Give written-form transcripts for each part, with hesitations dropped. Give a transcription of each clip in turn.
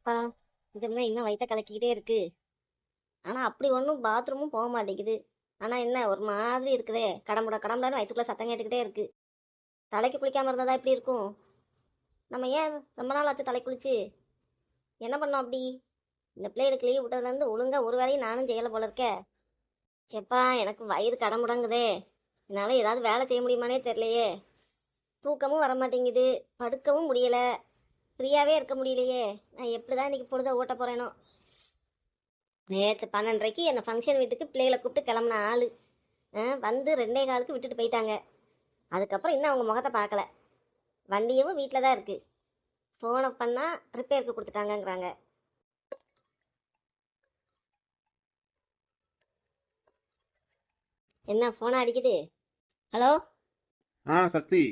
அப்பா, இது என்ன இன்னும் வயித்த கலக்கிக்கிட்டே இருக்கு. ஆனா அப்படி ஒன்றும் பாத்ரூமும் போக மாட்டேங்குது. ஆனா என்ன ஒரு மாதிரி இருக்குதே, கடமுட கடமுடன்னு வயிற்றுக்குள்ள சத்தம் கேட்டுக்கிட்டே இருக்கு. தலைக்கு குளிக்காம இருந்தா இப்படி இருக்கும். நம்ம ஏன் ரொம்ப நாள் ஆச்சு தலை குளிச்சு? என்ன பண்ணோம் அப்படி? இந்த பிள்ளைகளுக்கு லீவ் விட்டதுலேருந்து ஒழுங்கா ஒரு வேலையும் நானும் செய்யலை போல இருக்கே. எப்பா, எனக்கு வயிறு கடமுடங்குதே. என்னால் ஏதாவது வேலை செய்ய முடியுமானே தெரியலையே. தூக்கமும் வர மாட்டேங்குது, படுக்கவும் முடியல, ஃப்ரீயாகவே இருக்க முடியலையே. நான் எப்படி தான் இன்னைக்கு பொழுத ஓட்ட போகிறேனோ. நேற்று 12:30க்கு அந்த ஃபங்க்ஷன் வீட்டுக்கு பிள்ளைகளை கூப்பிட்டு கிளம்புன ஆள் வந்து 2:15க்கு விட்டுட்டு போயிட்டாங்க. அதுக்கப்புறம் இன்னும் அவங்க முகத்தை பார்க்கல. வண்டியும் வீட்டில் தான் இருக்குது. ஃபோனை பண்ணால் ரிப்பேருக்கு கொடுத்துட்டாங்கங்கிறாங்க. என்ன ஃபோனை அடிக்குது? ஹலோ. சக்தி,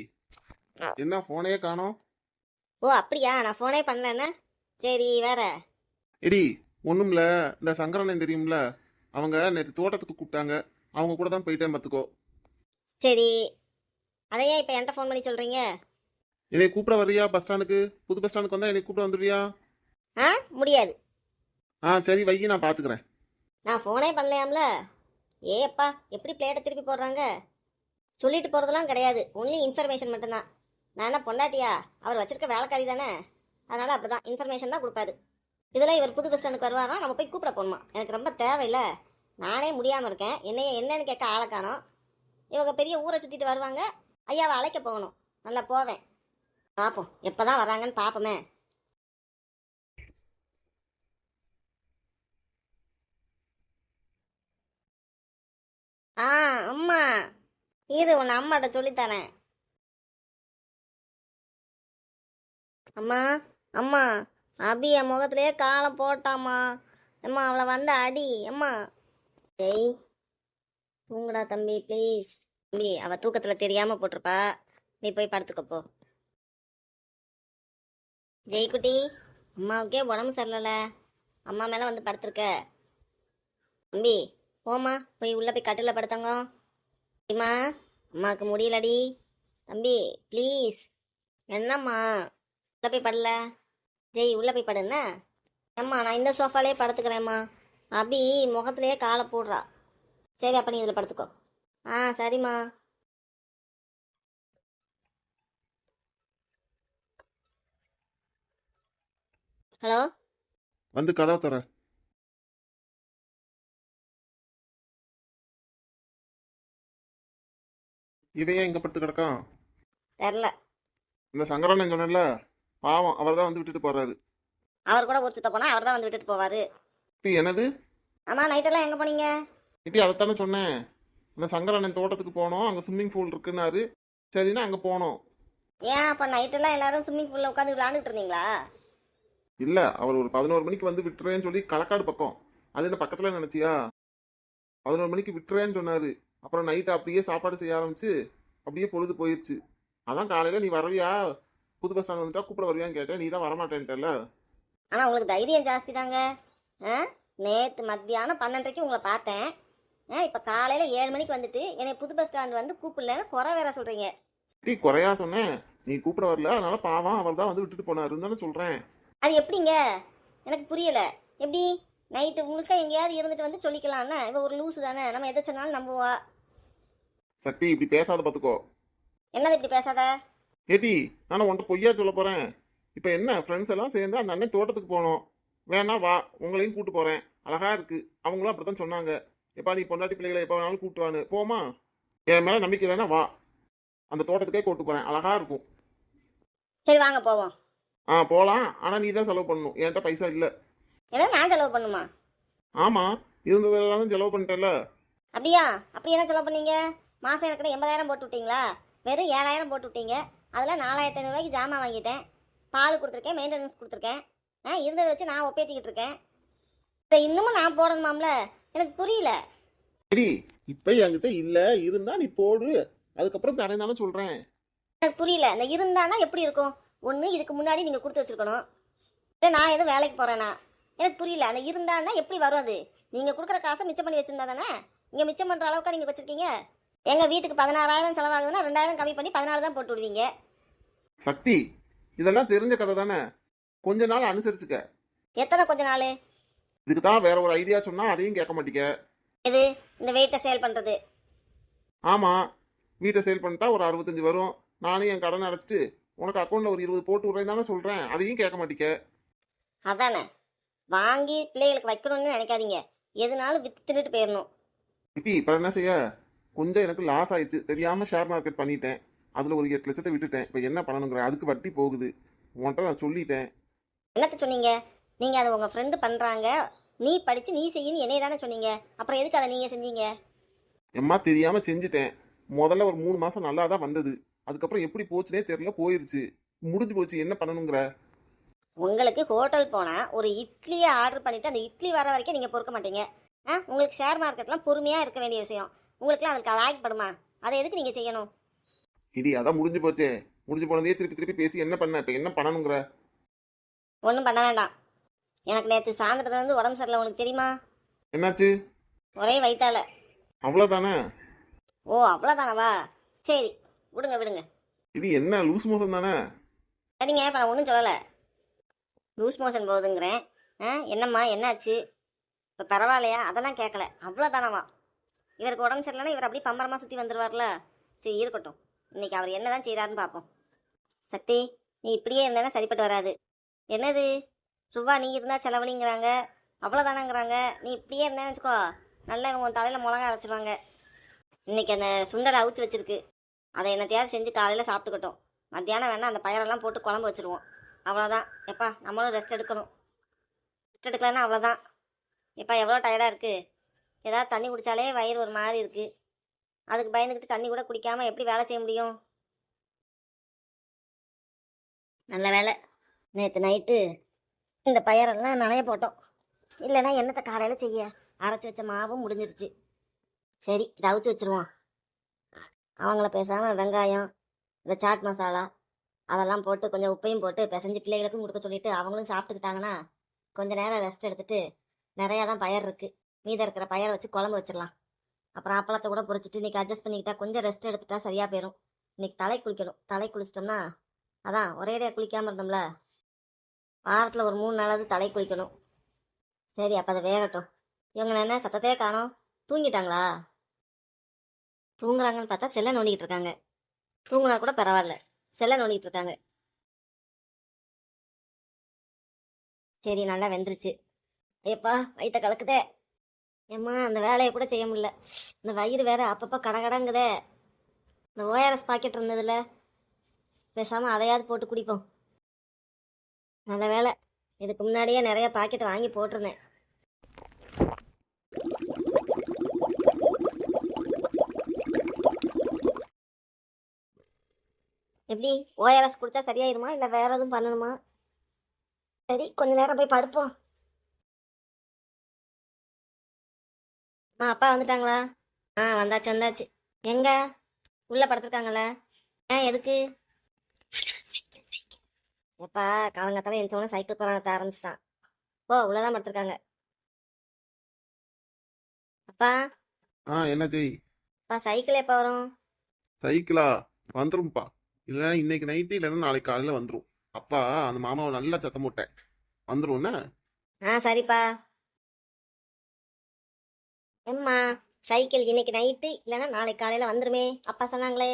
என்ன போனே காணோம்? ஓ அப்படியா, நான் ஃபோனே பண்ணலண்ணே. சரி, வேற? எடி, ஒண்ணும்ல. இந்த சங்கரனை தெரியும்ல, அவங்க நேற்று தோட்டத்துக்கு கூப்பிட்டாங்க. அவங்க கூட தான் போயிட்டேன் பார்த்துக்கோ. சரி, அதையே இப்போ என்கிட்ட ஃபோன் பண்ணி சொல்கிறீங்க? என்னை கூப்பிட வர்றியா பஸ் ஸ்டாண்டுக்கு? புது பஸ் ஸ்டாண்டுக்கு வந்தா என்னை கூப்பிட வந்துடுவியா? ஆ, முடியாது. சரி வை, நான் பாத்துக்கிறேன். நான் ஃபோனே பண்ணலையாம்ல. ஏப்பா, எப்படி பிளேட்டை திருப்பி போடுறாங்க? சொல்லிட்டு போகிறதெல்லாம் கிடையாது, ஒன்லி இன்ஃபர்மேஷன் மட்டும்தான். நான் என்ன பொண்டாட்டியா? அவர் வச்சிருக்க வேலைக்காரி தானே, அதனால் அப்படி தான் இன்ஃபர்மேஷன் தான் கொடுப்பாரு. இதில் இவர் புது பஸ் ஸ்டாண்டுக்கு வருவாரா, நம்ம போய் கூப்பிட போகணுமா? எனக்கு ரொம்ப தேவையில்லை. நானே முடியாமல் இருக்கேன், என்னைய என்னன்னு கேட்க ஆளை காணோம். இவங்க பெரிய ஊரை சுற்றிட்டு வருவாங்க, ஐயாவை அழைக்க போகணும். நல்லா போவேன். பார்ப்போம் எப்போ தான் வராங்கன்னு பார்ப்போமே. அம்மா, இரு உன்னை அம்மாட்ட சொல்லித்தரேன். அம்மா, அம்மா, அபி என் முகத்திலே காலை போட்டாம்மா. அம்மா, அவளை வந்து அடி அம்மா. டேய், தூங்குடா தம்பி ப்ளீஸ். தம்பி, அவள் தூக்கத்தில் தெரியாமல் போட்டிருப்பா. நீ போய் படுத்துக்கப்போ. ஜெய்குட்டி, அம்மாவுக்கே உடம்பு சரியில்ல, அம்மா மேலே வந்து படுத்துருக்க. தம்பி போம்மா, போய் உள்ளே போய் கட்டில் படுத்தங்க. அம்மா, அம்மாவுக்கு முடியலடி. தம்பி ப்ளீஸ். என்னம்மா, உள்ளே போய் படல. ஜெய், உள்ளே போய் படுன்னா. அம்மா, நான் இந்த சோஃபாலே படுத்துக்கிறேம்மா. அபி முகத்திலேயே காலை போடுறா. சரி, அப்போ நீ இதில் படுத்துக்கோ. சரிம்மா. ஹலோ. வந்து கதவை தர. இவன் ஏன் இங்க படுத்து கிடக்கான்? தெரில. இந்த சங்கரனை சொன்னல, பாவம், அவர் தான் வந்து விட்டுட்டு போறாரு. அவர் கூட ஊர் சுத்த போனால் அவர் தான் வந்து விட்டுட்டு போவார். என்னது? ஆமாம், நைட்டெல்லாம் எங்கே போனீங்க? இட்டி அதைத்தானே சொன்னேன். இந்த சங்கரண்ணன் தோட்டத்துக்கு போனோம், அங்கே ஸ்விம்மிங் பூல் இருக்குன்னாரு. சரின்னா அங்கே போனோம். ஏன் அப்போ நைட்டெல்லாம் எல்லாரும் ஸ்விம்மிங் பூலில் உட்காந்து விளாண்டுட்டு இருந்தீங்களா? இல்லை, அவர் ஒரு 11 மணிக்கு வந்து விட்டுறேன்னு சொல்லி களக்காடு பக்கம், அது என்ன பக்கத்தில் நினச்சியா? 11 மணிக்கு விட்டுறேன்னு சொன்னார். அப்புறம் நைட்டு அப்படியே சாப்பாடு செய்ய ஆரம்பிச்சு அப்படியே பொழுது போயிடுச்சு. அதான் காலையில் நீ வரவியா, புது பஸ் ஸ்டாண்ட் வந்துட்டா கூப்பிட வருவியான்னு கேட்டேன். நீ தான் வரமாட்டேன்ட்டல. ஆனால் உங்களுக்கு தைரியம் ஜாஸ்தி தாங்க. நேற்று மத்தியானம் 12:30க்கு உங்களை பார்த்தேன். இப்போ காலையில் 7 மணிக்கு வந்துட்டு என்னை புது பஸ் ஸ்டாண்ட் வந்து கூப்பிடலன்னு குறை வேற சொல்கிறீங்க. டீ குறையா சொன்னேன், நீ கூப்பிட வரல, அதனால பாவம் அவர் தான் வந்து விட்டுட்டு போனாருன்னு தானே சொல்கிறேன். அது எப்படிங்க? எனக்கு புரியலை. எப்படி நைட்டு முழுக்க எங்கேயாவது இருந்துட்டு வந்து சொல்லிக்கலாம்னா? இவ ஒரு லூஸு தானே, நம்ம எதை சொன்னாலும் நம்புவா. சக்தி, இப்படி பேசாத பார்த்துக்கோ. என்னது இப்படி பேசாத? ஏட்டி, நானும் உன்ட்ட பொய்யா சொல்ல போகிறேன். இப்போ என்ன, ஃப்ரெண்ட்ஸ் எல்லாம் சேர்ந்து அந்த அண்ணன் தோட்டத்துக்கு போனோம். வேணா வா, உங்களையும் கூட்டு போகிறேன், அழகா இருக்கு. அவங்களும் அப்படி தான் சொன்னாங்க. எப்பா நீ பொண்டாட்டி பிள்ளைகளை எப்போ வேணாலும் கூப்பிட்டு போமா. என் மேலே நம்பிக்கை இல்லைன்னா வா, அந்த தோட்டத்துக்கே கூப்பிட்டு போகிறேன், அழகா இருக்கும். சரி வாங்க போவோம். போகலாம், ஆனால் நீ தான் செலவு பண்ணணும், என்கிட்ட பைசா இல்லை. ஏதோ நான் செலவு பண்ணுமா? ஆமாம், இருந்ததெல்லாம் தான் செலவு பண்ணிட்டேன்ல. அப்படியா? அப்படி என்ன செலவு பண்ணீங்க? மாதம் எனக்கு 80,000 போட்டு விட்டீங்களா? வெறும் 7,000 போட்டு விட்டீங்க. அதில் 4,500 ஜாமான் வாங்கிட்டேன், பால் கொடுத்துருக்கேன், மெயின்டெனன்ஸ் கொடுத்துருக்கேன். இருந்ததை வச்சு நான் ஒப்பேற்றிக்கிட்டு இருக்கேன். இதை இன்னமும் நான் போடணுமாம்ல? எனக்கு புரியல. சரி, இப்போ என்கிட்ட இல்லை, இருந்தா நீ போடு, அதுக்கப்புறம் தரேன் தானே சொல்கிறேன். எனக்கு புரியல. இந்த இருந்தானா எப்படி இருக்கும்? ஒன்று இதுக்கு முன்னாடி நீங்கள் கொடுத்து வச்சுருக்கணும், இல்லை நான் எதுவும் வேலைக்கு போகிறேன்னா. எனக்கு புரியல. அந்த இருந்தான்னா எப்படி வரும்? அது நீங்கள் கொடுக்குற காசை மிச்சம் பண்ணி வச்சுருந்தா தானே. இங்கே மிச்சம் பண்ணுற அளவுக்கு நீங்கள் வச்சுருக்கீங்க. எங்கள் வீட்டுக்கு 16,000 செலவாகுதுன்னா 2,000 கம்மி பண்ணி 14 தான் போட்டு விடுவீங்க. சக்தி, இதெல்லாம் தெரிஞ்ச கதை தானே, கொஞ்ச நாள் அனுசரிச்சுக்க. எத்தனை கொஞ்ச நாள்? இதுக்கு தான் வேற ஒரு ஐடியா சொன்னா அதையும் கேட்க மாட்டீங்க. இது இந்த வெயிட்டை சேல் பண்ணுறது. ஆமா, வீட்டை சேல் பண்ணிட்டா ஒரு 65 வரும். நானும் என் கடனை அடைச்சிட்டு உனக்கு அக்கௌண்ட்ல ஒரு 20 போட்டு விடுறேன் தானே சொல்றேன். அதையும் கேட்க மாட்டீங்க. அதானே, வாங்கி பிள்ளைகளுக்கு வைக்கணும்னு நினைக்காதீங்க. எதுனாலும் வித்து தின்னுட்டு போயிடணும். சித்தி இப்போ என்ன செய்ய, கொஞ்சம் எனக்கு லாஸ் ஆயிடுச்சு தெரியாம ஷேர் மார்க்கெட் பண்ணிட்டேன். அதுல ஒரு 8 லட்சத்தை விட்டுட்டேன். இப்போ என்ன பண்ணணுங்கிற, அதுக்கு வட்டி போகுது. உன்கிட்ட நான் சொல்லிட்டேன். என்னத்த சொன்னீங்க? நீங்கள் அதை உங்கள் ஃப்ரெண்டு பண்ணுறாங்க, நீ படித்து நீ செய்யின்னு என்னைய தானே சொன்னீங்க. அப்புறம் எதுக்கு அதை நீங்கள் செஞ்சீங்க? எம்மா தெரியாம செஞ்சுட்டேன். முதல்ல ஒரு 3 மாசம் நல்லா தான் வந்தது. அதுக்கப்புறம் எப்படி போச்சுனே தெரியல, போயிருச்சு. முடிஞ்சு போச்சு, என்ன பண்ணணுங்கிற. உங்களுக்கு ஹோட்டல் போனால் ஒரு இட்லியை ஆர்டர் பண்ணிவிட்டு அந்த இட்லி வர வரைக்கும் நீங்கள் பொறுக்க மாட்டீங்க. உங்களுக்கு ஷேர் மார்க்கெட்லாம் பொறுமையாக இருக்க வேண்டிய விஷயம். உங்களுக்குலாம் அதுக்கு லாய்க்கப்படுமா? அதை எதுக்கு நீங்கள் செய்யணும்? இடி அதான் முடிஞ்சு போச்சே. முடிஞ்சு போனதையே திருப்பி திருப்பி பேசி என்ன பண்ண, இப்போ என்ன பண்ணணுங்கிற. ஒன்றும் பண்ண வேண்டாம். எனக்கு நேற்று சாயந்தரத்துலேருந்து உடம்பு சரியில்லை, உனக்கு தெரியுமா? என்னாச்சு? ஒரே வயிற்றால. அவ்வளோதானே? ஓ அவ்வளோதானவா? சரி, விடுங்க விடுங்க. இது என்ன லூஸ் மோசம் தானே? சரிங்க, இப்போ நான் ஒன்றும் சொல்லலை. லூஸ் மோஷன் போகுதுங்கிறேன். என்னம்மா என்னாச்சு? இப்போ பரவாயில்லையா? அதெல்லாம் கேட்கல. அவ்வளோதானவா? இவருக்கு உடம்பு சரியில்லைன்னா இவர் அப்படியே பம்பரமாக சுற்றி வந்துடுவார்ல. சரி இருக்கட்டும், இன்னைக்கு அவர் என்ன தான் செய்கிறாருன்னு பார்ப்போம். சக்தி, நீ இப்படியே இருந்தேன்னா சரிப்பட்டு வராது. என்னது ரூபா, நீ இருந்தால் செலவழிங்கிறாங்க, அவ்வளோதானங்கிறாங்க. நீ இப்படியே இருந்தேன்னு வச்சுக்கோ, நல்லா இவங்க உன் தலையில் மிளகா அரைச்சிருவாங்க. இன்னைக்கு அந்த சுண்டலை அவிச்சு வச்சிருக்கு, அதை என்னத்தையாவது செஞ்சு காலையில் சாப்பிட்டுக்கட்டும். மத்தியானம் வேணால் அந்த பயிரெல்லாம் போட்டு குழம்பு வச்சுருவோம். அவ்வளோதான். எப்பா நம்மளும் ரெஸ்ட் எடுக்கணும். ரெஸ்ட் எடுக்கலன்னா அவ்வளோதான். எப்பா எவ்வளோ டயர்டாக இருக்குது. ஏதாவது தண்ணி குடித்தாலே வயிறு ஒரு மாதிரி இருக்குது. அதுக்கு பயந்துக்கிட்டு தண்ணி கூட குடிக்காமல் எப்படி வேலை செய்ய முடியும்? நல்ல வேலை, நேற்று நைட்டு இந்த பயிரெல்லாம் நனைய போட்டோம். இல்லைன்னா என்னத்தை காலையில் செய்ய? அரைச்சி வச்ச மாவும் முடிஞ்சிருச்சு. சரி, இதை அவிச்சு வச்சுருவோம். அவங்கள பேசாமல் வெங்காயம், இந்த சாட் மசாலா அதெல்லாம் போட்டு கொஞ்சம் உப்பையும் போட்டு பிசைஞ்சு பிள்ளைகளுக்கும் கொடுக்க சொல்லிவிட்டு அவங்களும் சாப்பிட்டுக்கிட்டாங்கன்னா கொஞ்சம் நேரம் ரெஸ்ட் எடுத்துட்டு, நிறையா தான் பயிர் இருக்குது, மீதம் இருக்கிற பயிரை வச்சு குழம்பு வச்சிடலாம். அப்புறம் அப்பளத்தை கூட பொரிச்சிட்டு இன்றைக்கி அட்ஜஸ்ட் பண்ணிக்கிட்டா கொஞ்சம் ரெஸ்ட் எடுத்துட்டா சரியாக போயிடும். இன்றைக்கி தலை குளிக்கணும். தலை குளிச்சிட்டோம்னா அதான் ஒரேடியாக குளிக்காமல் இருந்தோம்ல, வாரத்தில் ஒரு 3 நாளாவது தலை குளிக்கணும். சரி, அப்போ அதை வேகட்டும். இவங்க என்ன சத்தத்தையே காணோம்? தூங்கிட்டாங்களா? தூங்குறாங்கன்னு பார்த்தா செல்லை நோண்டிக்கிட்டு இருக்காங்க. தூங்குனா கூட பரவாயில்ல, செல்லை நோண்டிக்கிட்டு இருக்காங்க. சரி, நல்லா வெந்துருச்சு. ஐயப்பா வயிற்ற கலக்குதே. ஏம்மா அந்த வேலையை கூட செய்ய முடியல. இந்த வயிறு வேற அப்பப்போ கடங்குதே. இந்த ஓஆர்எஸ் பாக்கெட் இருந்ததுல, பேசாமல் அதையாவது போட்டு குடிப்போம். நல்ல வேலை, இதுக்கு முன்னாடியே நிறைய பாக்கெட் வாங்கி போட்டிருந்தேன். எப்படி ஓஆர்எஸ் குடிச்சா சரியாயிருமா இல்லை வேற எதுவும் பண்ணணுமா? சரி, கொஞ்ச நேரம் போய் படுப்போம். அப்பா வந்துட்டாங்களா? வந்தாச்சு வந்தாச்சு. எங்க? உள்ள படுத்துருக்காங்கள? எதுக்கு? எப்பா காலங்காத்தால எழுந்தோடனே சைக்கிள் போராட்ட ஆரம்பிச்சிட்டான். உள்ளதான் படுத்துருக்காங்க. அப்பா. என்ன ஜெய்? அப்பா சைக்கிள் எப்போ வரும்? சைக்கிளா? வந்துரும்ப்பா. இல்லைன்னா இன்னைக்கு நைட்டு இல்லைன்னா நாளைக்கு காலையில வந்துடும். அப்பா அந்த மாமாவை நல்லா சத்தம் போட்டேன், வந்துரும்னா. சரிப்பா. எம்மா சைக்கிள் இன்னைக்கு நைட்டு இல்லைன்னா நாளைக்கு காலையில் வந்துருமே அப்பா சொன்னாங்களே.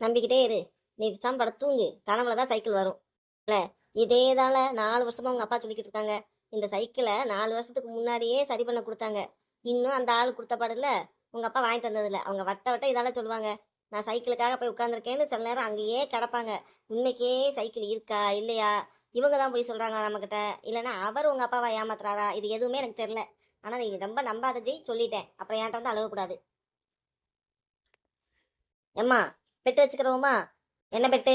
நம்பிக்கிட்டே இரு, நீ விசாம பட தூங்கு, கனவுல தான் சைக்கிள் வரும். இல்லை இதே தால 4 வருஷமா உங்கள் அப்பா சொல்லிக்கிட்டு இருக்காங்க. இந்த சைக்கிளை 4 வருஷத்துக்கு முன்னாடியே சரி பண்ண கொடுத்தாங்க. இன்னும் அந்த ஆள் கொடுத்த பாடல உங்கள் அப்பா வாங்கிட்டு வந்ததில்ல. அவங்க வட்ட இதால சொல்லுவாங்க, நான் சைக்கிளுக்காக போய் உட்காந்துருக்கேன்னு சில நேரம் அங்கேயே கிடப்பாங்க. உண்மைக்கே சைக்கிள் இருக்கா இல்லையா இவங்க தான் போய் சொல்கிறாங்க நம்மக்கிட்ட, இல்லைன்னா அவர் உங்கள் அப்பாவை ஏமாத்துறாரா, இது எதுவுமே எனக்கு தெரில. ஆனால் நீ ரொம்ப நம்பாத ஜெய், சொல்லிட்டேன். அப்புறம் என்கிட்ட வந்து அழுகக்கூடாது. எம்மா பெட்டு வச்சுக்கிறோமா? என்ன பெட்டு?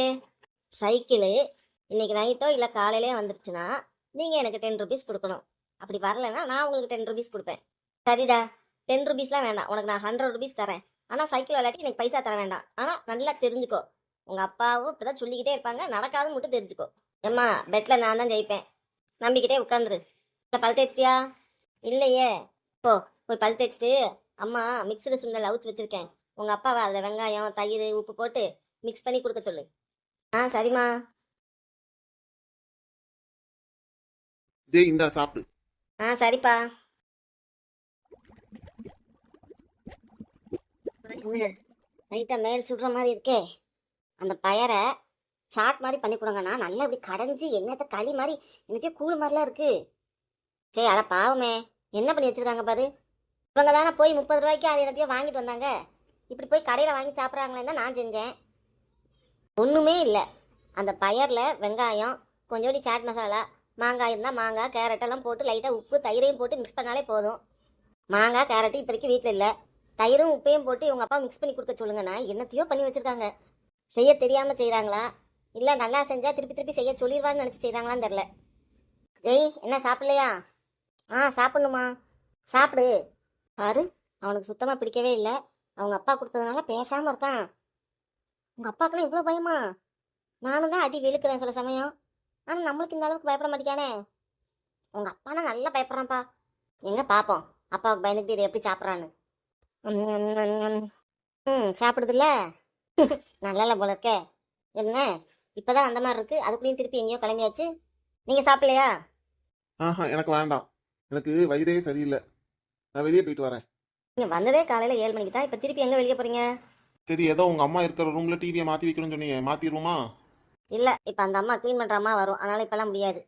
சைக்கிளு இன்னைக்கு நைட்டோ இல்லை காலையிலே வந்துருச்சுன்னா நீங்கள் எனக்கு 10 ருபீஸ் கொடுக்கணும். அப்படி வரலைன்னா நான் உங்களுக்கு 10 ருபீஸ் கொடுப்பேன். சரிடா, 10 ருபீஸ்லாம் வேண்டாம், உனக்கு நான் 100 ருபீஸ் தரேன். ஆனால் சைக்கிள் விளையாட்டி எனக்கு பைசா தர வேண்டாம். ஆனால் நல்லா தெரிஞ்சுக்கோ, உங்கள் அப்பாவும் இப்போ தான் சொல்லிக்கிட்டே இருப்பாங்க, நடக்காதுன்னு மட்டும் தெரிஞ்சுக்கோ. எம்மா பெட்டில் நான் தான் ஜெயிப்பேன், நம்பிக்கிட்டே உட்காந்துரு. இல்லை பல் தேய்ச்சிட்டியா? இல்லையே. போய் பல் தேய்ச்சிட்டு அம்மா மிக்சடு சுண்டல் அவிச்சு வச்சுருக்கேன், உங்கள் அப்பாவை அதில் வெங்காயம் தயிர் உப்பு போட்டு மிக்ஸ் பண்ணி கொடுக்க சொல்லு. சரிம்மா. ஜெய் இந்தா சாப்பிடு. சரிப்பா. லைட்டா மேல் சுடுற மாதிரி இருக்கே. அந்த பயரை சாட் மாதிரி பண்ணி கொடுங்கண்ணா. நல்லா இப்படி கடைஞ்சி எண்ணெயத்தை களி மாதிரி எனக்கு கூழ் மாதிரிலாம் இருக்கு. சரி அட பாவமே, என்ன பண்ணி வச்சிருக்காங்க பாரு. இவங்க தானே போய் 30 ரூபாய்க்கு அது இடத்தையும் வாங்கிட்டு வந்தாங்க. இப்படி போய் கடையில் வாங்கி சாப்பிட்றாங்களேன்னு தான் நான் செஞ்சேன். ஒன்றுமே இல்லை. அந்த பயரில் வெங்காயம், கொஞ்சோடி சாட் மசாலா, மாங்காய் இருந்தால் மாங்காய், கேரட்டெல்லாம் போட்டு லைட்டாக உப்பு தயிரையும் போட்டு மிக்ஸ் பண்ணாலே போதும். மாங்காய் கேரட்டு இப்போதைக்கு வீட்டில் இல்லை. தயிரும் உப்பையும் போட்டு இவங்க அப்பா மிக்ஸ் பண்ணி கொடுக்க சொல்லுங்கண்ணா. என்னத்தையோ பண்ணி வச்சுருக்காங்க. செய்ய தெரியாமல் செய்கிறாங்களா இல்லை நல்லா செஞ்சால் திருப்பி திருப்பி செய்ய சொல்லிடுவான்னு நினச்சி செய்கிறாங்களான்னு தெரில. ஜெய் என்ன சாப்பிட்லையா? சாப்பிட்ணுமா? சாப்பிடு. பாரு, அவனுக்கு சுத்தமாக பிடிக்கவே இல்லை. அவங்க அப்பா கொடுத்ததுனால பேசாமல் இருக்கான். உங்கள் அப்பாக்கெல்லாம் இவ்வளோ பயமா? நானும் தான் அடி வெளுக்கிறேன் சில சமயம். ஆனால் நம்மளுக்கு இந்த அளவுக்கு பயப்பட மாட்டேங்கானே. உங்கள் அப்பானா நல்லா பயப்படுறான்ப்பா. எங்கே பார்ப்போம் அப்பாவுக்கு பயந்துக்கிட்டு இதை எப்படி சாப்பிட்றான்னு. சாப்பிடுதுல்ல. நல்லா போல இருக்கே. என்ன இப்போதான் அந்த மாதிரி இருக்கு, அதுக்குள்ளேயும் திருப்பி எங்கேயோ கிளம்பியாச்சு. நீங்கள் சாப்பிடலையா? எனக்கு வேண்டாம். எனக்கு வயிறே சரியில்லை. நான் வெளியே போயிட்டு வரேன். நீங்கள் வந்ததே காலையில் 7 மணிக்கு தான். இப்போ திருப்பி எங்கே வெளியே போகிறீங்க? சரி, ஏதோ உங்க அம்மா இருக்கிற ரூம்ல டிவியை மாத்தி வைக்கணும்னு சொன்னீங்க, மாத்திடுவோமா? இல்லை, இப்போ அந்த அம்மா க்ளீன் பண்ணுற அம்மா வரும், அதனால் இப்போல்லாம் முடியாது.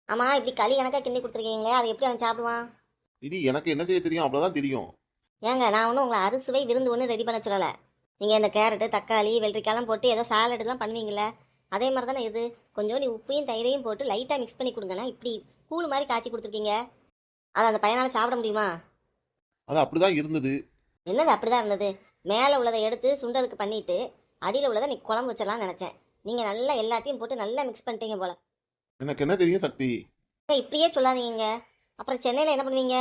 ஆமாம், இப்படி களி கணக்காக கிண்டி கொடுத்துருக்கீங்களே, அதை எப்படி அவன் சாப்பிடுவான்? இது எனக்கு என்ன செய்ய தெரியும், அவ்வளோதான் தெரியும். ஏங்க, நான் ஒன்றும் உங்களை அறுசுவை விருந்து ஒன்று ரெடி பண்ண சொல்லலை. நீங்கள் இந்த கேரட்டு, தக்காளி, வெள்ளரிக்காயெல்லாம் போட்டு ஏதோ சாலடுலாம் பண்ணுவீங்களே, அதே மாதிரி தானே இது. கொஞ்சோண்டு உப்பையும் தயிரையும் போட்டு லைட்டாக மிக்ஸ் பண்ணி கொடுங்கண்ணா. இப்படி கூழ் மாதிரி காய்ச்சி கொடுத்துருக்கீங்க. அதை அந்த பையனால் சாப்பிட முடியுமா? அது அப்படிதான் இருந்தது. என்னது அப்படிதான் இருந்தது? மேலே உள்ளதை எடுத்து சுண்டலுக்கு பண்ணிட்டு அடியில் உள்ளதை நீ குழம்பு வச்சிடலாம்னு நினச்சேன். நீங்கள் நல்லா எல்லாத்தையும் போட்டு நல்லா மிக்ஸ் பண்ணிட்டீங்க போல. எனக்கு என்ன தெரியும் சக்தி? இப்படியே சொல்லாதீங்க. அப்புறம் சென்னையில் என்ன பண்ணுவீங்க?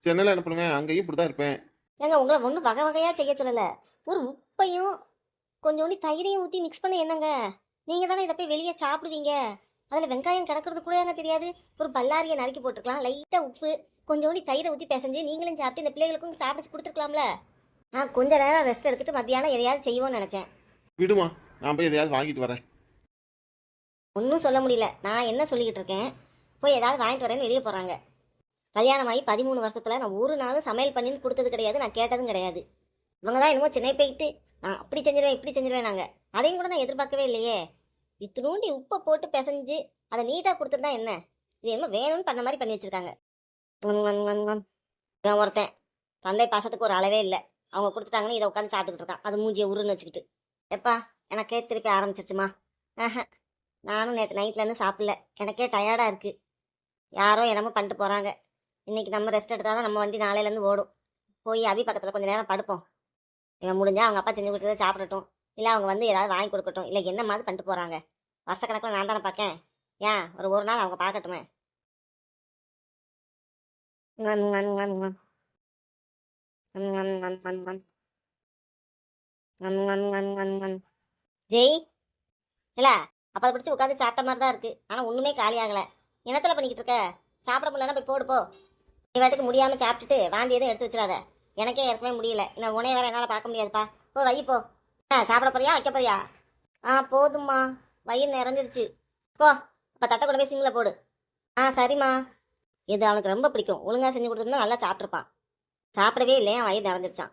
சென்னையில் என்ன பண்ணுவேன், அங்கேயும் இப்படி தான் இருப்பேன். ஏங்க, உங்களை ஒன்றும் வகை வகையாக செய்ய சொல்லலை. ஒரு உப்பையும் கொஞ்சோண்டி தயிரையும் ஊற்றி மிக்ஸ் பண்ண என்னங்க? நீங்கள் தானே இதை போய் வெளியே சாப்பிடுவீங்க. அதில் வெங்காயம் கிடக்கிறது கூட ஏங்க தெரியாது. ஒரு பல்லாரியை நறுக்கி போட்டுருக்கலாம், லைட்டாக உப்பு கொஞ்சோண்டி தயிரை ஊற்றி பேசஞ்சு நீங்களும் சாப்பிட்டு இந்த பிள்ளைகளுக்கும் சாப்பிட்டு கொடுத்துருக்கலாம்ல. நான் கொஞ்ச நேரம் ரெஸ்ட் எடுத்துட்டு மத்தியானம் எதையாவது செய்வோன்னு நினச்சேன். விடுமா, நான் போய் எதையாவது வாங்கிட்டு வரேன். ஒன்றும் சொல்ல முடியல. நான் என்ன சொல்லிக்கிட்டு இருக்கேன், போய் ஏதாவது வாங்கிட்டு வரேன்னு வெளியே போகிறாங்க. கல்யாணமாகி 13 வருஷத்தில் நான் ஒரு நாள் சமையல் பண்ணின்னு கொடுத்தது கிடையாது, நான் கேட்டதும் கிடையாது. இவங்க தான் என்னமோ சென்னை போயிட்டு நான் அப்படி செஞ்சிருவேன் இப்படி செஞ்சிருவேன். நாங்கள் அதையும் கூட நான் எதிர்பார்க்கவே இல்லையே. இத்தினூண்டி உப்பை போட்டு பிசைஞ்சு அதை நீட்டாக கொடுத்துருந்தா என்ன, இது என்னமோ வேணும்னு பண்ண மாதிரி பண்ணி வச்சுருக்காங்க. இவன் ஒருத்தன் தந்தை பாசத்துக்கு ஒரு அளவே இல்லை. அவங்க கொடுத்துட்டாங்கன்னு இதை உட்காந்து சாப்பிட்டுக்கிட்டு இருக்கான், அது மூஞ்சியை உருன்னு வச்சுக்கிட்டு. எப்பா எனக்கே திருப்பி ஆரம்பிச்சிருச்சுமா. நானும் நேற்று நைட்லேருந்து சாப்பிடல, எனக்கே டயர்டாக இருக்குது. யாரோ என்னமோ பண்ணிட்டு போகிறாங்க. இன்றைக்கி நம்ம ரெஸ்ட் எடுத்தால் தான் நம்ம வண்டி நாளையிலேருந்து ஓடும். போய் அபி பக்கத்தில் கொஞ்சம் நேரம் படுப்போம். இவன் முடிஞ்சால் அவங்க அப்பா செஞ்சு கொடுத்ததை சாப்பிடட்டும், இல்லை அவங்க வந்து ஏதாவது வாங்கி கொடுக்கட்டும். இல்லை என்ன மாதிரி பண்ணிட்டு போகிறாங்க. வருஷக்கணக்கில் நான் தானே பார்க்கேன். ஏன் ஒரு நாள் அவங்க பார்க்கட்டுமே. ஜெய் இல்லை, அப்போ அதை பிடிச்சி உட்காந்து சாப்பிட்ட மாதிரி தான் இருக்குது. ஆனால் ஒன்றுமே காலி ஆகலை. என்னத்தில் பண்ணிக்கிட்டு இருக்க? சாப்பிட முடியலன்னா போய் போடு போ. நீ வாட்டுக்கு முடியாமல் சாப்பிட்டுட்டு வாந்தி எதுவும் எடுத்து வச்சிடாத. எனக்கே ஏற்கனவே முடியல, இன்னும் உனே வேற என்னால் பார்க்க முடியாதுப்பா. போ வை போ. சாப்பிட போறியா வைக்க போறியா? போதும்மா, வயிறு நிறைஞ்சிருச்சு. போ, அப்போ தட்டை கூட போய் சிங்கில் போடு. சரிம்மா. இது அவனுக்கு ரொம்ப பிடிக்கும். ஒழுங்காக செஞ்சு கொடுத்துருந்தா நல்லா சாப்பிட்ருப்பான். சாப்பிடவே இல்லை, என் வயிறு நிறைஞ்சிருச்சான்.